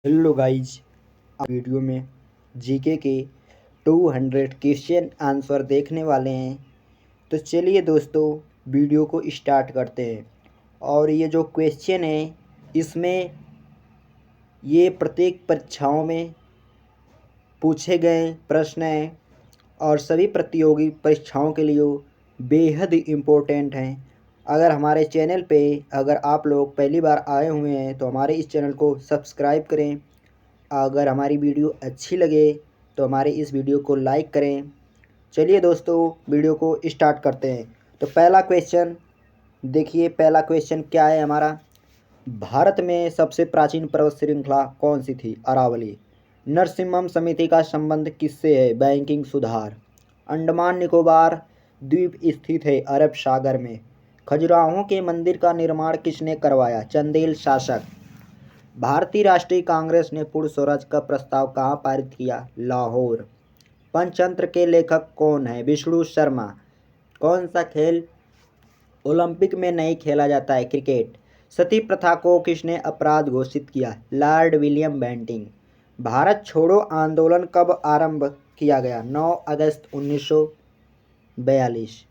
Hello guys, video में GK के 200 question answer देखने वाले हैं। तो चलिए दोस्तों, वीडियो को स्टार्ट करते हैं। और ये जो क्वेश्चन है, इसमें ये प्रत्येक परीक्षाओं में पूछे गए प्रश्न हैं और सभी प्रतियोगी परीक्षाओं के लिए बेहद इम्पोर्टेंट हैं। अगर हमारे चैनल पे अगर आप लोग पहली बार आए हुए हैं तो हमारे इस चैनल को सब्सक्राइब करें। अगर हमारी वीडियो अच्छी लगे तो हमारे इस वीडियो को लाइक करें। चलिए दोस्तों, वीडियो को स्टार्ट करते हैं। तो पहला क्वेश्चन देखिए, पहला क्वेश्चन क्या है हमारा। भारत में सबसे प्राचीन पर्वत श्रृंखला कौन सी थी? अरावली। नरसिम्हम समिति का संबंध किससे है? बैंकिंग सुधार। अंडमान निकोबार द्वीप स्थित है अरब सागर में। खजुराहो के मंदिर का निर्माण किसने करवाया? चंदेल शासक। भारतीय राष्ट्रीय कांग्रेस ने पूर्ण स्वराज का प्रस्ताव कहाँ पारित किया? लाहौर। पंचतंत्र के लेखक कौन है? विष्णु शर्मा। कौन सा खेल ओलंपिक में नहीं खेला जाता है? क्रिकेट। सती प्रथा को किसने अपराध घोषित किया? Lord William Bentinck. भारत छोड़ो आंदोलन कब आरंभ किया गया? 9 अगस्त 1942।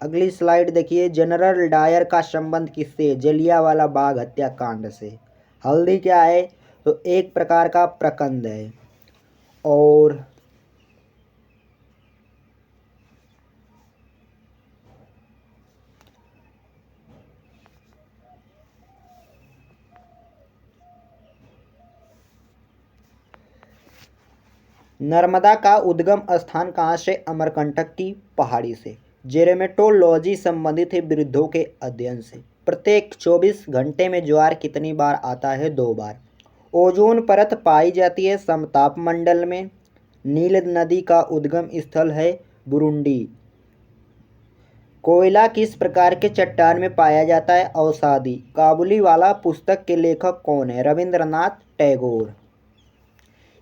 अगली स्लाइड देखिए, जनरल डायर का संबंध किससे? जलियांवाला बाग हत्याकांड से। हल्दी क्या है? तो एक प्रकार का प्रकंद है। और नर्मदा का उद्गम स्थान कहाँ से? अमरकंटक की पहाड़ी से। जेरेमेटोलॉजी संबंधित है वृद्धों के अध्ययन से। प्रत्येक 24 घंटे में ज्वार कितनी बार आता है? 2 बार। ओजोन परत पाई जाती है समताप मंडल में। नील नदी का उद्गम स्थल है बुरुंडी। कोयला किस प्रकार के चट्टान में पाया जाता है? अवसादी। काबुली वाला पुस्तक के लेखक कौन है? रविंद्रनाथ टैगोर।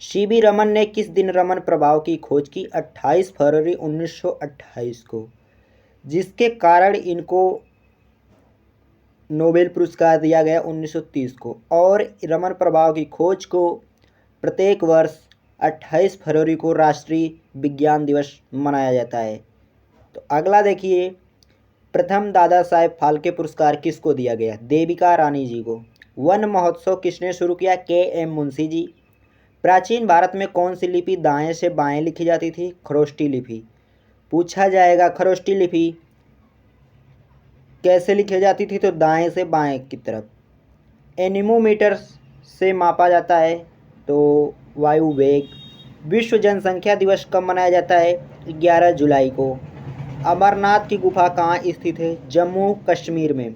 सीवी रमन ने किस दिन रमन प्रभाव की खोज की? 28 फरवरी 1928 को, जिसके कारण इनको नोबेल पुरस्कार दिया गया 1930 को। और रमन प्रभाव की खोज को प्रत्येक वर्ष 28 फरवरी को राष्ट्रीय विज्ञान दिवस मनाया जाता है। तो अगला देखिए, प्रथम दादा साहेब फाल्के पुरस्कार किसको दिया गया? देविका रानी जी को। वन महोत्सव किसने शुरू किया? के एम मुंशी जी। प्राचीन भारत में कौन सी लिपि दाएं से बाएं लिखी जाती थी? खरोष्टी लिपि। पूछा जाएगा खरोष्टी लिपि कैसे लिखी जाती थी? तो दाएं से बाएं की तरफ। एनीमोमीटर से मापा जाता है तो वायु वेग। विश्व जनसंख्या दिवस कब मनाया जाता है? 11 जुलाई को। अमरनाथ की गुफा कहाँ स्थित है? जम्मू कश्मीर में।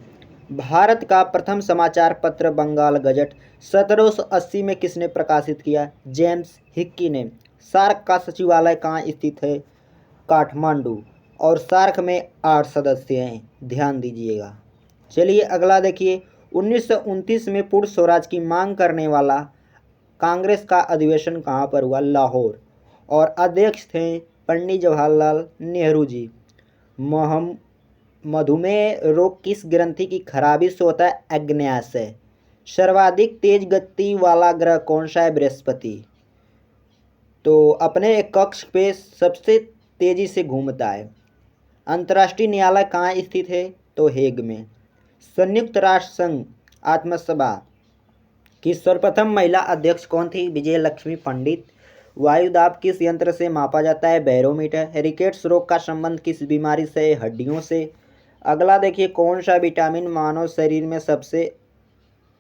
भारत का प्रथम समाचार पत्र बंगाल गजट 1780 में किसने प्रकाशित किया? जेम्स हिक्की ने। सार्क का सचिवालय कहाँ स्थित है? काठमांडू। और सार्क में 8 सदस्य हैं, ध्यान दीजिएगा। चलिए अगला देखिए, 1929 में पूर्ण स्वराज की मांग करने वाला कांग्रेस का अधिवेशन कहाँ पर हुआ? लाहौर। और अध्यक्ष थे पंडित जवाहरलाल नेहरू जी। मधुमेह रोग किस ग्रंथि की खराबी से होता है? अग्न्याशय। सर्वाधिक तेज गति वाला ग्रह कौन सा है? बृहस्पति। तो अपने एक कक्ष पे सबसे तेजी से घूमता है। अंतर्राष्ट्रीय न्यायालय कहाँ स्थित है? तो हेग में। संयुक्त राष्ट्र संघ आत्मसभा की सर्वप्रथम महिला अध्यक्ष कौन थी? विजय लक्ष्मी पंडित। वायु दाब किस यंत्र से मापा जाता है? बैरोमीटर। रिकेट्स रोग का संबंध किस बीमारी से? हड्डियों से। अगला देखिए, कौन सा विटामिन मानव शरीर में सबसे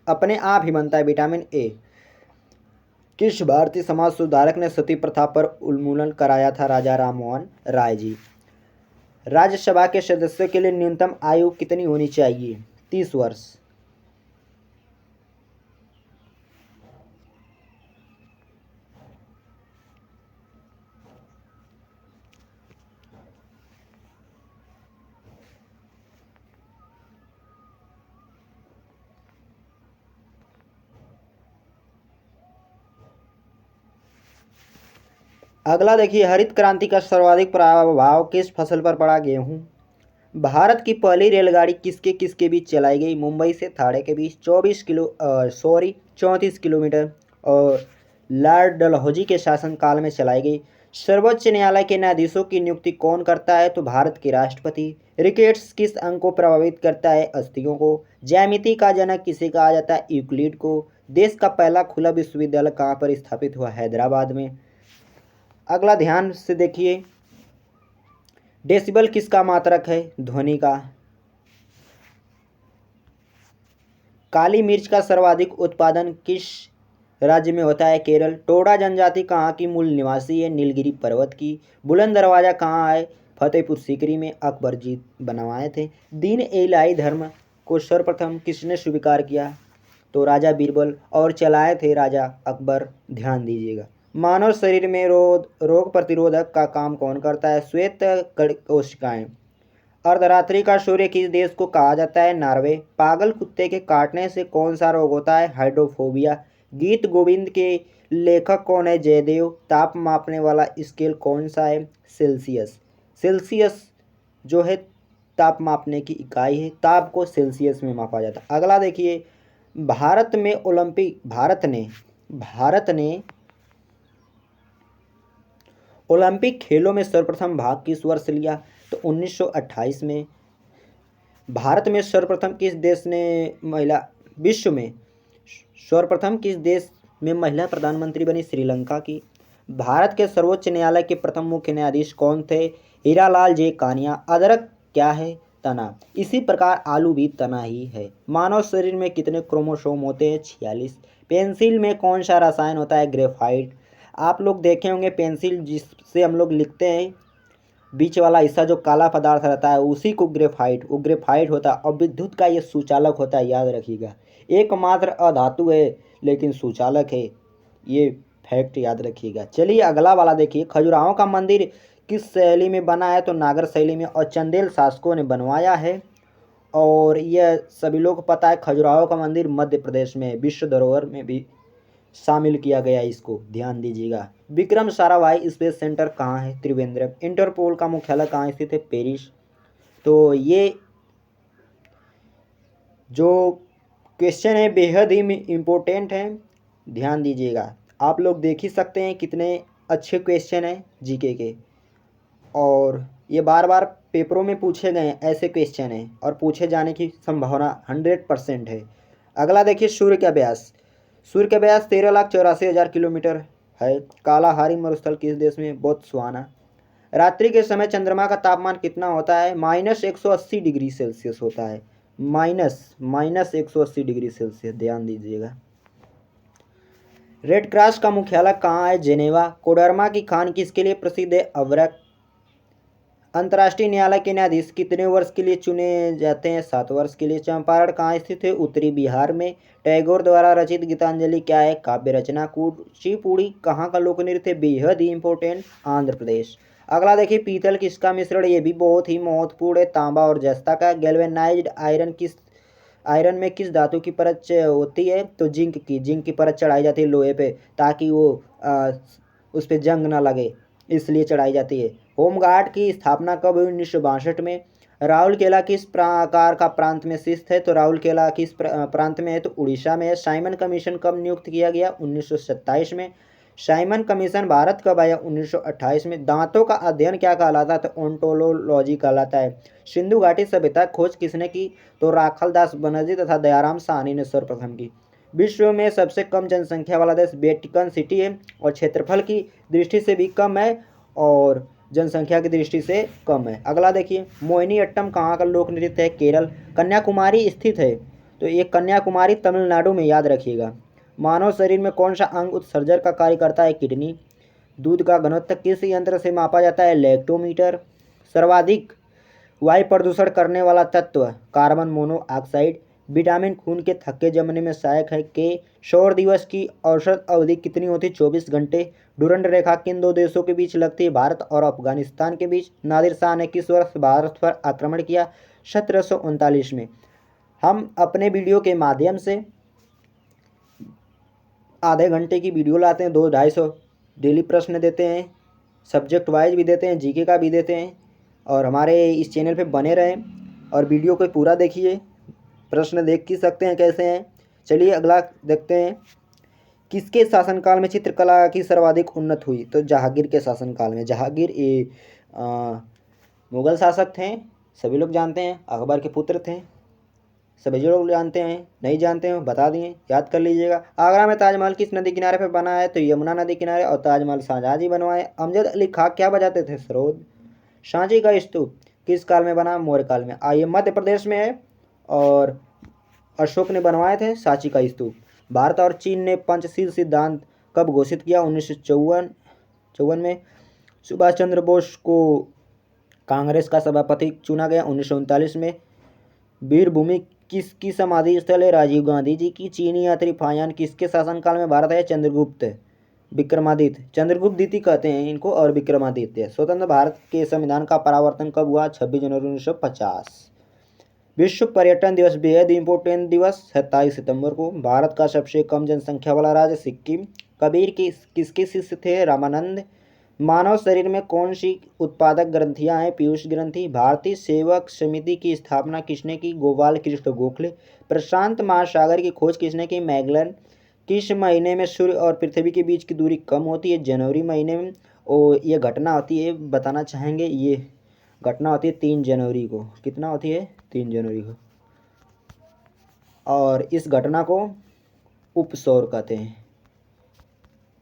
अपने आप ही बनता है? Vitamin A. किस भारतीय समाज सुधारक ने सती प्रथा पर उन्मूलन कराया था? राजा राम मोहन राय जी। राज्यसभा के सदस्यों के लिए न्यूनतम आयु कितनी होनी चाहिए? 30 वर्ष। अगला देखिए, हरित क्रांति का सर्वाधिक प्रभाव किस फसल पर पड़ा? गेहूं। भारत की पहली रेलगाड़ी किसके किसके बीच चलाई गई? मुंबई से थाने के बीच 34 किलोमीटर और लॉर्ड डलहौजी के शासनकाल में चलाई गई। सर्वोच्च न्यायालय के न्यायाधीशों की नियुक्ति कौन करता है? तो भारत के राष्ट्रपति। रिकेट्स किस अंग को प्रभावित करता है? अस्थियों को। ज्यामिति का जनक किसे कहा जाता है? यूक्लिड को। देश का पहला खुला विश्वविद्यालय कहाँ पर स्थापित हुआ? हैदराबाद में। अगला ध्यान से देखिए, डेसिबल किसका मात्रक है? ध्वनि का। काली मिर्च का सर्वाधिक उत्पादन किस राज्य में होता है? केरल। टोडा जनजाति कहाँ की मूल निवासी है? नीलगिरी पर्वत की। बुलंद दरवाजा कहाँ है? फतेहपुर सीकरी में। अकबर जी बनवाए थे। दीन ए इलाही धर्म को सर्वप्रथम किसने स्वीकार किया? तो राजा बीरबल, और चलाए थे राजा अकबर। ध्यान दीजिएगा। मानव शरीर में रोग प्रतिरोधक का काम कौन करता है? श्वेत कोशिकाएं। अर्धरात्रि का सूर्य किस देश को कहा जाता है? नॉर्वे। पागल कुत्ते के काटने से कौन सा रोग होता है? हाइड्रोफोबिया। गीत गोविंद के लेखक कौन है? जयदेव। ताप मापने वाला स्केल कौन सा है? सेल्सियस। सेल्सियस जो है ताप मापने की इकाई है। ताप को सेल्सियस में मापा जाता है। अगला देखिए, भारत ने ओलंपिक खेलों में सर्वप्रथम भाग किस वर्ष लिया? तो 1928 में। भारत में सर्वप्रथम किस देश ने विश्व में सर्वप्रथम किस देश में महिला प्रधानमंत्री बनी? श्रीलंका की। भारत के सर्वोच्च न्यायालय के प्रथम मुख्य न्यायाधीश कौन थे? हीरालाल जे कानिया। अदरक क्या है? तना। इसी प्रकार आलू भी तना ही है। मानव शरीर में कितने क्रोमोसोम होते हैं? 46। पेंसिल में कौन सा रसायन होता है? ग्रेफाइट। आप लोग देखे होंगे पेंसिल जिससे हम लोग लिखते हैं, बीच वाला हिस्सा जो काला पदार्थ रहता है उसी को ग्रेफाइट होता है। और विद्युत का ये सुचालक होता है, याद रखिएगा। एकमात्र अधातु है लेकिन सुचालक है, ये फैक्ट याद रखिएगा। चलिए अगला वाला देखिए, खजुराहो का मंदिर किस शैली में बना है? तो नागर शैली में, और चंदेल शासकों ने बनवाया है। और यह सभी लोग पता है, खजुराहो का मंदिर मध्य प्रदेश में विश्व धरोहर में भी शामिल किया गया है, इसको ध्यान दीजिएगा। विक्रम साराभाई स्पेस सेंटर कहाँ है? त्रिवेंद्रम। इंटरपोल का मुख्यालय कहाँ स्थित है? पेरिस। तो ये जो क्वेश्चन है बेहद ही इम्पोर्टेंट है, ध्यान दीजिएगा। आप लोग देख ही सकते हैं कितने अच्छे क्वेश्चन हैं जीके के, और ये बार बार पेपरों में पूछे गए हैं, ऐसे क्वेश्चन हैं और पूछे जाने की संभावना 100% है। अगला देखिए, सूर्य का व्यास 13,84,000 किलोमीटर है। कालाहारी मरुस्थल किस देश में? बोत्सवाना। रात्रि के समय चंद्रमा का तापमान कितना होता है? -180 डिग्री सेल्सियस होता है। -180 डिग्री सेल्सियस, ध्यान दीजिएगा। रेड क्रॉस का मुख्यालय कहाँ है? जेनेवा। कोडरमा की खान किसके लिए प्रसिद्ध है? अदरक। अंतर्राष्ट्रीय न्यायालय के न्यायाधीश कितने वर्ष के लिए चुने जाते हैं? 7 वर्ष के लिए। चंपारण कहाँ स्थित है? उत्तरी बिहार में। टैगोर द्वारा रचित गीतांजलि क्या है? काव्य रचना। कुचिपुड़ी कहाँ का लोक नृत्य है? बेहद ही इंपॉर्टेंट, आंध्र प्रदेश। अगला देखिए, पीतल किसका मिश्रण? ये भी बहुत ही महत्वपूर्ण है, तांबा और जस्ता का। गैल्वेनाइज्ड आयरन में किस धातु की परत होती है? तो जिंक की परत चढ़ाई जाती है लोहे पे, ताकि वो उस पर जंग ना लगे, इसलिए चढ़ाई जाती है। होमगार्ड की स्थापना कब हुई? 1962 में। राउरकेला किस प्रकार का प्रांत में स्थित है? तो राउरकेला किस प्रांत में है? तो उड़ीसा में है। साइमन कमीशन कब नियुक्त किया गया? 1927 में। साइमन कमीशन भारत कब आया? 1928 में। दांतों का अध्ययन क्या कहलाता है? तो ओंटोलॉजी कहलाता है। सिंधु घाटी सभ्यता खोज किसने की? तो राखल दास बनर्जी तथा दयाराम साहनी ने सर्वप्रथम की। विश्व में सबसे कम जनसंख्या वाला देश वेटिकन सिटी है, और क्षेत्रफल की दृष्टि से भी कम है और जनसंख्या की दृष्टि से कम है। अगला देखिए, मोहिनीअट्टम कहाँ का लोक नृत्य है? केरल। कन्याकुमारी स्थित है, तो ये कन्याकुमारी तमिलनाडु में, याद रखिएगा। मानव शरीर में कौन सा अंग उत्सर्जक का कार्य करता है? किडनी। दूध का घनत्व किस यंत्र से मापा जाता है? लैक्टोमीटर। सर्वाधिक वायु प्रदूषण करने वाला तत्व? Carbon monoxide. विटामिन खून के थक्के जमने में सहायक है। के सौर दिवस की औसत अवधि कितनी होती? 24 घंटे। डुरंड रेखा किन दो देशों के बीच लगती है? भारत और अफगानिस्तान के बीच। नादिर शाह ने किस वर्ष भारत पर आक्रमण किया? 1739 में। हम अपने वीडियो के माध्यम से आधे घंटे की वीडियो लाते हैं, 200-250 डेली प्रश्न देते हैं, सब्जेक्ट वाइज भी देते हैं, जीके का भी देते हैं। और हमारे इस चैनल पे बने रहें और वीडियो को पूरा देखिए। प्रश्न देख ही सकते हैं कैसे हैं। चलिए अगला देखते हैं। किसके शासनकाल में चित्रकला की सर्वाधिक उन्नत हुई? तो जहांगीर के शासनकाल में। जहांगीर ये मुगल शासक थे, सभी लोग जानते हैं। अकबर के पुत्र थे, सभी लोग जानते हैं। नहीं जानते हो बता दिए, याद कर लीजिएगा। आगरा में ताजमहल किस नदी किनारे पर बना है? तो यमुना नदी किनारे। और ताजमहल शाहजहां जी बनवाए। अमजद अली खां क्या बजाते थे? सरोद। सांची का स्तूप किस काल में बना? मौर्य काल में। आइए मध्य प्रदेश में है और अशोक ने बनवाए थे सांची का स्तूप। भारत और चीन ने पंचशील सिद्धांत कब घोषित किया? 1954 में। सुभाष चंद्र बोस को कांग्रेस का सभापति चुना गया 1939 में। वीरभूमि किसकी समाधि स्थल है? राजीव गांधी जी की। चीनी यात्री फायान किसके शासनकाल में भारत है? चंद्रगुप्त विक्रमादित्य। चंद्रगुप्त द्वितीय कहते हैं इनको और विक्रमादित्य। स्वतंत्र भारत के संविधान का परावर्तन कब हुआ? 26 जनवरी 1950। विश्व पर्यटन दिवस बेहद इम्पोर्टेंट दिवस 27 सितंबर को। भारत का सबसे कम जनसंख्या वाला राज्य सिक्किम। कबीर किसके शिष्य थे? रामानंद। मानव शरीर में कौन सी उत्पादक ग्रंथियां हैं? पीयूष ग्रंथि। भारतीय सेवक समिति की स्थापना किसने की? गोपाल कृष्ण गोखले। प्रशांत महासागर की खोज किसने की? मैगलन। किस महीने में सूर्य और पृथ्वी के बीच की दूरी कम होती है? जनवरी महीने में। और ये घटना होती है, बताना चाहेंगे, ये घटना होती है 3 जनवरी को। कितना होती है? 3 जनवरी को। और इस घटना को उपसौर कहते हैं।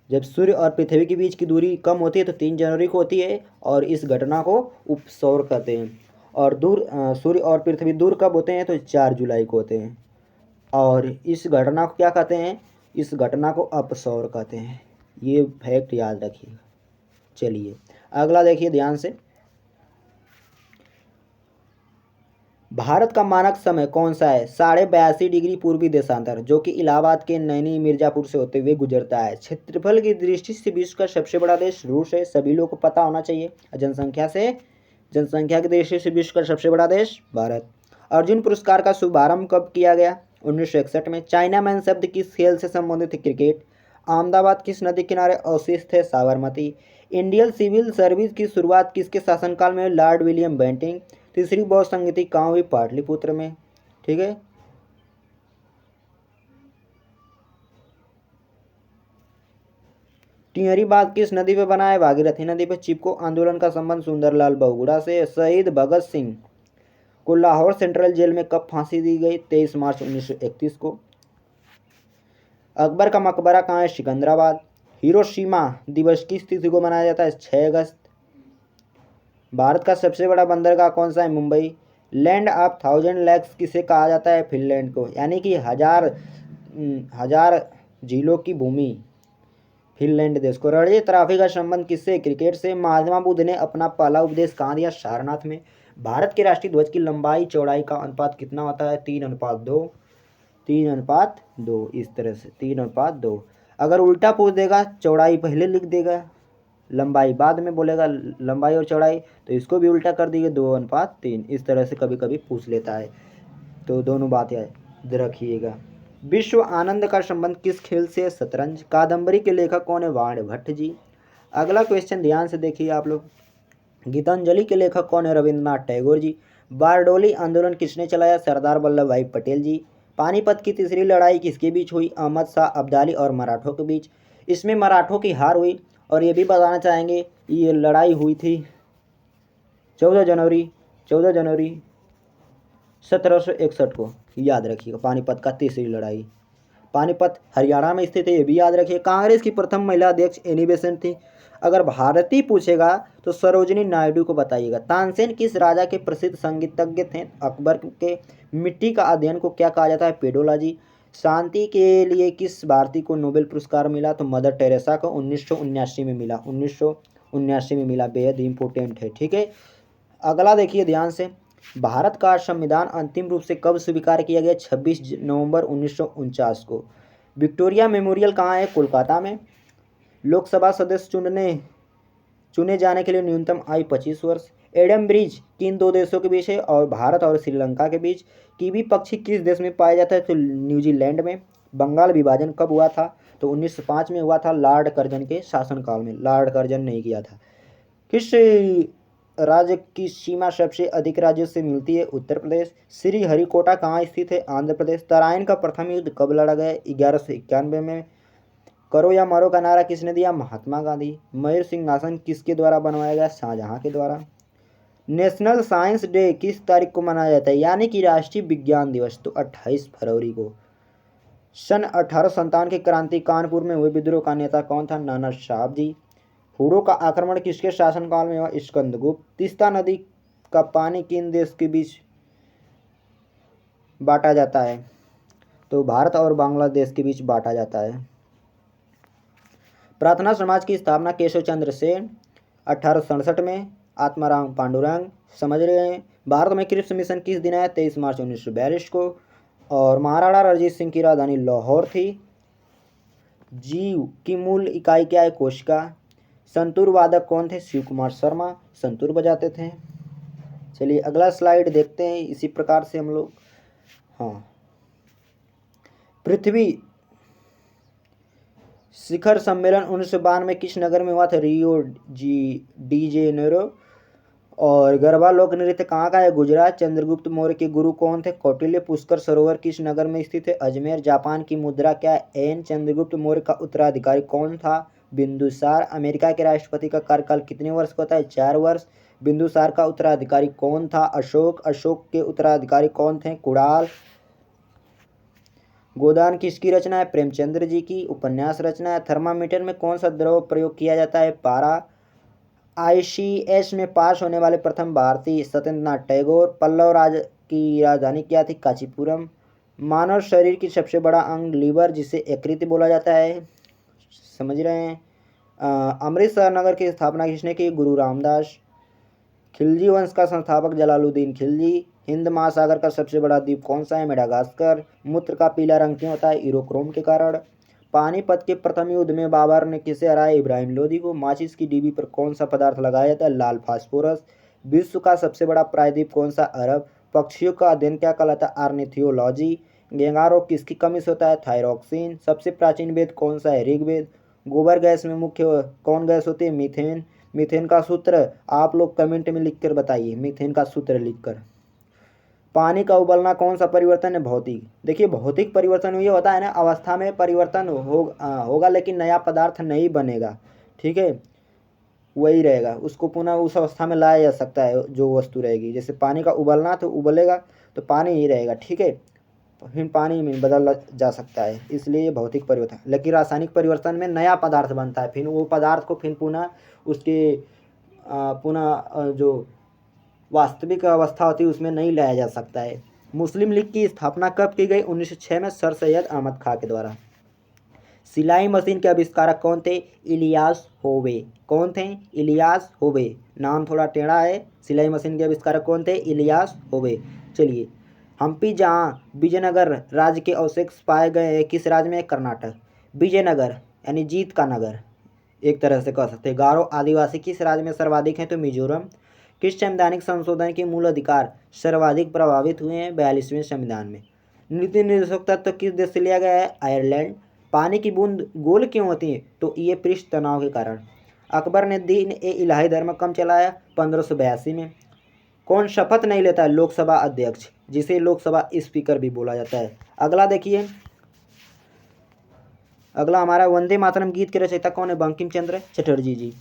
जब सूर्य और पृथ्वी के बीच की दूरी कम होती है तो 3 जनवरी को होती है और इस घटना को उपसौर कहते हैं। और सूर्य और पृथ्वी दूर कब होते हैं? तो 4 जुलाई को होते हैं। और इस घटना को क्या कहते हैं? इस घटना को अपसौर कहते हैं। ये फैक्ट याद रखिएगा। चलिए अगला देखिए ध्यान से। भारत का मानक समय कौन सा है? 82.5 डिग्री पूर्वी देशांतर, जो कि इलाहाबाद के नैनी मिर्जापुर से होते हुए गुजरता है। क्षेत्रफल की दृष्टि से विश्व का सबसे बड़ा देश रूस है, सभी लोगों को पता होना चाहिए। जनसंख्या की दृष्टि से विश्व का सबसे बड़ा देश भारत। अर्जुन पुरस्कार का शुभारंभ कब किया गया? 1961 में। चाइना मैन शब्द किस खेल से संबंधित है? क्रिकेट। अहमदाबाद किस नदी किनारे अवस्थित है? साबरमती। इंडियन सिविल सर्विस की शुरुआत किसके शासनकाल में? Lord William Bentinck. तीसरी बौद्ध संगति कहाँ हुई? पाटलिपुत्र में। ठीक है। टिहरी बांध किस नदी पे बना है? भागीरथी नदी पे। चिपको आंदोलन का संबंध सुंदरलाल बहुगुणा से। शहीद भगत सिंह को लाहौर सेंट्रल जेल में कब फांसी दी गई? 23 मार्च 1931 को। अकबर का मकबरा कहाँ है? सिकंदराबाद। हिरोशिमा दिवस किस तिथि को मनाया जाता है? 6 अगस्त। भारत का सबसे बड़ा बंदरगाह कौन सा है? मुंबई। लैंड ऑफ 1000 लेक्स किसे कहा जाता है? फिनलैंड को। यानी कि हजार झीलों की भूमि फिनलैंड देश को। रणजी ट्रॉफी का संबंध किससे? क्रिकेट से। महात्मा बुद्ध ने अपना पहला उपदेश कहाँ दिया? सारनाथ में। भारत के राष्ट्रीय ध्वज की लंबाई चौड़ाई का अनुपात कितना होता है? 3:2। 3:2 इस तरह से 3:2। अगर उल्टा पूछ देगा, चौड़ाई पहले लिख देगा, लंबाई बाद में बोलेगा, लंबाई और चौड़ाई, तो इसको भी उल्टा कर दिए 2:3। इस तरह से कभी कभी पूछ लेता है, तो दोनों बात याद रखिएगा। विश्व आनंद का संबंध किस खेल से? शतरंज। कादम्बरी के लेखक कौन है? वाण भट्ट जी। अगला क्वेश्चन ध्यान से देखिए आप लोग। गीतांजलि के लेखक कौन है? रविंद्रनाथ टैगोर जी। बारडोली आंदोलन किसने चलाया? सरदार वल्लभ भाई पटेल जी। पानीपत की तीसरी लड़ाई किसके बीच हुई? अहमद शाह अब्दाली और मराठों के बीच। इसमें मराठों की हार हुई। और ये भी बताना चाहेंगे ये लड़ाई हुई थी 14 जनवरी 1761 को। याद रखिएगा, पानीपत का तीसरी लड़ाई। पानीपत हरियाणा में स्थित है, ये भी याद रखिए। कांग्रेस की प्रथम महिला अध्यक्ष एनी बेसेंट थी। अगर भारती पूछेगा तो सरोजिनी नायडू को बताइएगा। तानसेन किस राजा के प्रसिद्ध संगीतज्ञ थे? अकबर के। मिट्टी का अध्ययन को क्या कहा जाता है? पेडोलॉजी। शांति के लिए किस भारतीय को नोबेल पुरस्कार मिला? तो मदर टेरेसा को 1979 में मिला। 1979 में मिला। बेहद इंपॉर्टेंट है। ठीक है। अगला देखिए ध्यान से। भारत का संविधान अंतिम रूप से कब स्वीकार किया गया? 26 नवंबर 1949 को। विक्टोरिया मेमोरियल कहाँ है? कोलकाता में। लोकसभा सदस्य चुने जाने के लिए न्यूनतम आयु 25 वर्ष। एडम ब्रिज किन दो देशों के बीच है? और भारत और श्रीलंका के बीच। कीवी पक्षी किस देश में पाया जाता है? तो न्यूजीलैंड में। बंगाल विभाजन कब हुआ था? तो 1905 में हुआ था, लॉर्ड कर्जन के शासनकाल में। लॉर्ड कर्जन नहीं किया था। किस राज्य की सीमा सबसे अधिक राज्यों से मिलती है? उत्तर प्रदेश। श्रीहरिकोटा कहाँ स्थित है? आंध्र प्रदेश। तराइन का प्रथम युद्ध कब लड़ा गया? 1191 में। करो या मरो का नारा किसने दिया? महात्मा गांधी। मयूर सिंहासन किसके द्वारा बनवाया गया? शाहजहां के द्वारा। नेशनल साइंस डे किस तारीख को मनाया जाता है, यानी कि राष्ट्रीय विज्ञान दिवस? तो 28 फरवरी को। सन 1857 की क्रांति कानपुर में हुए विद्रोह का नेता कौन था? नाना साहब जी। हुडो का आक्रमण किसके शासनकाल में हुआ? स्कंदगुप्त। तीस्ता नदी का पानी किन देश के बीच बांटा जाता है? तो भारत और बांग्लादेश के बीच बांटा जाता है। प्रार्थना समाज की स्थापना केशव चंद्र सेन। 1867 में। आत्माराम पांडुरंग। समझ रहे हैं। भारत में क्रिप्स मिशन किस दिन आया? 23 मार्च 1942 को। और महाराणा रणजीत सिंह की राजधानी लाहौर थी। जीव की मूल इकाई क्या है? कोशिका। संतूर वादक कौन थे? शिव कुमार शर्मा संतूर बजाते थे। चलिए अगला स्लाइड देखते हैं। इसी प्रकार से हम लोग, हाँ, पृथ्वी शिखर सम्मेलन 1992 में किस नगर में हुआ था? Rio de Janeiro. और गरबा लोक नृत्य कहाँ का है? गुजरात। चंद्रगुप्त मौर्य के गुरु कौन थे? कौटिल्य। पुष्कर सरोवर किस नगर में स्थित है? अजमेर। जापान की मुद्रा क्या है? एन। चंद्रगुप्त मौर्य का उत्तराधिकारी कौन था? बिंदुसार। अमेरिका के राष्ट्रपति का कार्यकाल कितने वर्ष का होता है? 4 वर्ष। बिंदुसार का उत्तराधिकारी कौन था? अशोक। अशोक के उत्तराधिकारी कौन थे? कुणाल। गोदान किसकी रचना है? प्रेमचंद्र जी की। उपन्यास रचना है। थर्मामीटर में कौन सा द्रव प्रयोग किया जाता है? पारा। ICS में पास होने वाले प्रथम भारतीय? सत्येंद्रनाथ टैगोर। पल्लव राज की राजधानी क्या थी? कांचीपुरम। मानव शरीर की सबसे बड़ा अंग लीवर, जिसे यकृत बोला जाता है। समझ रहे हैं। अमृतसर नगर की स्थापना किसने की? गुरु रामदास। खिलजी वंश का संस्थापक जलालुद्दीन खिलजी। हिंद महासागर का सबसे बड़ा द्वीप कौन सा है? मेडागास्कर। मूत्र का पीला रंग क्यों होता है? यूरोक्रोम के कारण। पानीपत के प्रथम युद्ध में बाबर ने किसे हराया? इब्राहिम लोदी को। माचिस की डिब्बी पर कौन सा पदार्थ लगाया जाता है? लाल फास्फोरस। विश्व का सबसे बड़ा प्रायद्वीप कौन सा? अरब। पक्षियों का अध्ययन क्या कहलाता है? आर्निथियोलॉजी। घेंघा रोग किसकी कमी से होता है? थायरॉक्सिन। सबसे प्राचीन वेद कौन सा है? ऋग्वेद। गोबर गैस में मुख्य कौन गैस होती है? मीथेन। मीथेन का सूत्र आप लोग कमेंट में लिखकर बताइए, मीथेन का सूत्र लिखकर। पानी का उबलना कौन सा परिवर्तन है? भौतिक। देखिए भौतिक परिवर्तन ये होता है ना, अवस्था में परिवर्तन होगा लेकिन नया पदार्थ नहीं बनेगा, ठीक है, वही रहेगा, उसको पुनः उस अवस्था में लाया जा सकता है जो वस्तु रहेगी। जैसे पानी का उबलना तो उबलेगा तो पानी ही रहेगा, ठीक है, फिर पानी में बदल जा सकता है, इसलिए ये भौतिक परिवर्तन। लेकिन रासायनिक परिवर्तन में नया पदार्थ बनता है, फिर वो पदार्थ को फिर पुनः उसके पुनः जो वास्तविक अवस्था होती है उसमें नहीं लाया जा सकता है। मुस्लिम लीग की स्थापना कब की गई? 1906 में सर सैयद अहमद खां के द्वारा। सिलाई मशीन के आविष्कारक कौन थे? इलियास होवे। कौन थे? इलियास होवे। नाम थोड़ा टेढ़ा है। सिलाई मशीन के आविष्कारक कौन थे? इलियास होवे। चलिए, हम्पी जहाँ विजयनगर राज्य के अवशेष पाए गए हैं किस राज्य में? कर्नाटक। विजयनगर यानी जीत का नगर एक तरह से कह सकते हैं। गारो आदिवासी किस राज्य में सर्वाधिक हैं? तो मिजोरम। किस संवैधानिक संशोधन के मूल अधिकार सर्वाधिक प्रभावित हुए हैं? 42वें संविधान में। नीति निर्देशक तत्व किस देश से लिया गया है? आयरलैंड। पानी की बूंद गोल क्यों होती है? तो ये पृष्ठ तनाव के कारण। अकबर ने दीन ए इलाही धर्म कब चलाया? 1582 में। कौन शपथ नहीं लेता है? लोकसभा अध्यक्ष, जिसे लोकसभा स्पीकर भी बोला जाता है। अगला देखिए, अगला हमारा वंदे मातरम गीत के रचयिता कौन है? बंकिम चंद्र चटर्जी जी।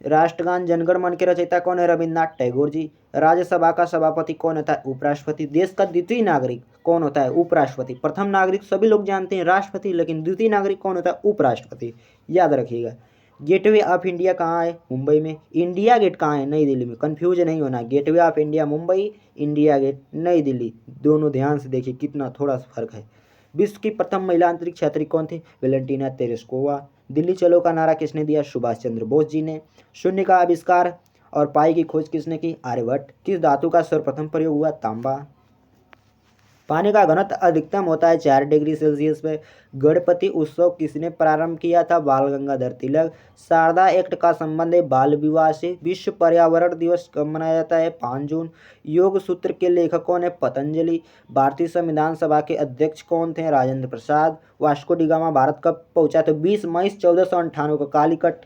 राष्ट्रगान जनगण मन के रचयिता कौन है? रविन्द्रनाथ टैगोर जी। राज्यसभा का सभापति कौन होता है? उपराष्ट्रपति। देश का द्वितीय नागरिक कौन होता है? उपराष्ट्रपति। प्रथम नागरिक सभी लोग जानते हैं राष्ट्रपति, लेकिन द्वितीय नागरिक कौन होता है? उपराष्ट्रपति, याद रखिएगा। गेटवे ऑफ इंडिया कहाँ है? मुंबई में। इंडिया गेट कहाँ है? नई दिल्ली में। कन्फ्यूज नहीं होना, gateway of India Mumbai, India gate Nai Delhi, दोनों ध्यान से देखिए कितना थोड़ा सा फर्क है। विश्व की प्रथम महिला अंतरिक्ष यात्री कौन थी? Valentina Tereshkova. दिल्ली चलो का नारा किसने दिया? सुभाष चंद्र बोस जी ने। शून्य का आविष्कार और पाई की खोज किसने की? आर्यभट्ट। किस धातु का सर्वप्रथम प्रयोग हुआ? तांबा। पानी का घनत्व अधिकतम होता है 4 डिग्री सेल्सियस पे। गणपति उत्सव किसने प्रारंभ किया था? बाल गंगाधर तिलक। शारदा एक्ट का संबंध है बाल विवाह से। विश्व पर्यावरण दिवस कब मनाया जाता है? 5 जून। योग सूत्र के लेखक कौन है? पतंजलि। भारतीय संविधान सभा के अध्यक्ष कौन थे? Rajendra Prasad. Vasco D gamma Bharat कब पहुंचा? तो 20 मई 1498 को कालीकट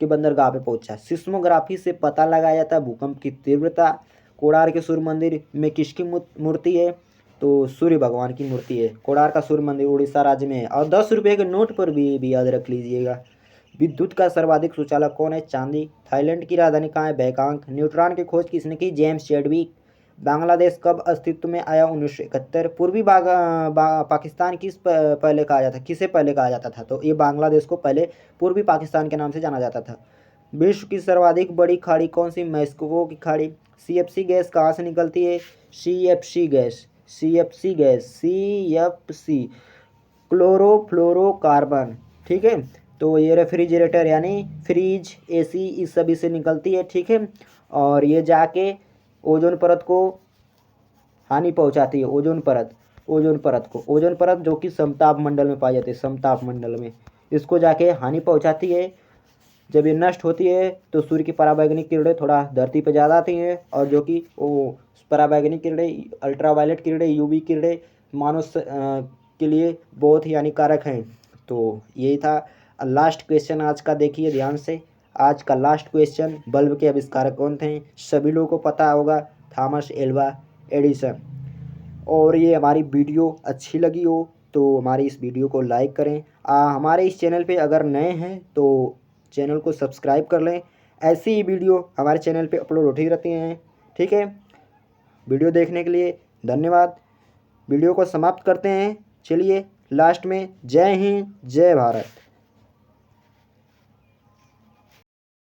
के बंदरगाह पे पहुंचा। सिस्मोग्राफी से पता लगाया जाता है भूकंप की तीव्रता। कोणार्क के सूर्य मंदिर में किसकी मूर्ति है? तो सूर्य भगवान की मूर्ति है। कोणार्क का सूर्य मंदिर उड़ीसा राज्य में है। और 10 रुपये के नोट पर भी याद रख लीजिएगा। विद्युत का सर्वाधिक सुचालक कौन है? चांदी। थाईलैंड की राजधानी कहाँ है? बैंकॉक। न्यूट्रॉन की खोज किसने की? James Chadwick. बांग्लादेश कब अस्तित्व में आया? 1971। पूर्वी पाकिस्तान पहले कहा जाता, किसे पहले कहा जाता था? तो ये बांग्लादेश को पहले पूर्वी पाकिस्तान के नाम से जाना जाता था। विश्व की सर्वाधिक बड़ी खाड़ी कौन सी? मैक्सिको की खाड़ी। सीएफसी गैस कहाँ से निकलती है? CFC gas, CFC gas, CFC chlorofluorocarbon. ठीक है, तो ये रेफ्रिजरेटर यानी फ्रिज, एसी, इस सभी से निकलती है। ठीक है, और ये जाके ओजोन परत को हानि पहुंचाती है। ओजोन परत, ओजोन परत जो कि समताप मंडल में पाई जाती है, समताप मंडल में, इसको जाके हानि पहुंचाती है। जब ये नष्ट होती है तो सूर्य की पराबैंगनी किरणें थोड़ा धरती पर ज़्यादा आती हैं, और जो कि वो पराबैंगनी किरणें, अल्ट्रावायलेट किरणें, यूवी किरणें मानव के लिए बहुत ही हानिकारक हैं। तो यही था लास्ट क्वेश्चन आज का। देखिए ध्यान से, आज का लास्ट क्वेश्चन, बल्ब के आविष्कारक कौन थे? सभी लोगों को पता होगा, थॉमस एल्वा एडिसन। और ये हमारी वीडियो अच्छी लगी हो तो हमारी इस वीडियो को लाइक करें। हमारे इस चैनल पे अगर नए हैं तो चैनल को सब्सक्राइब कर लें। ऐसी ही वीडियो हमारे चैनल पे अपलोड होती रहती हैं। ठीक है, वीडियो देखने के लिए धन्यवाद। वीडियो को समाप्त करते हैं। चलिए लास्ट में, जय हिंद, जय भारत।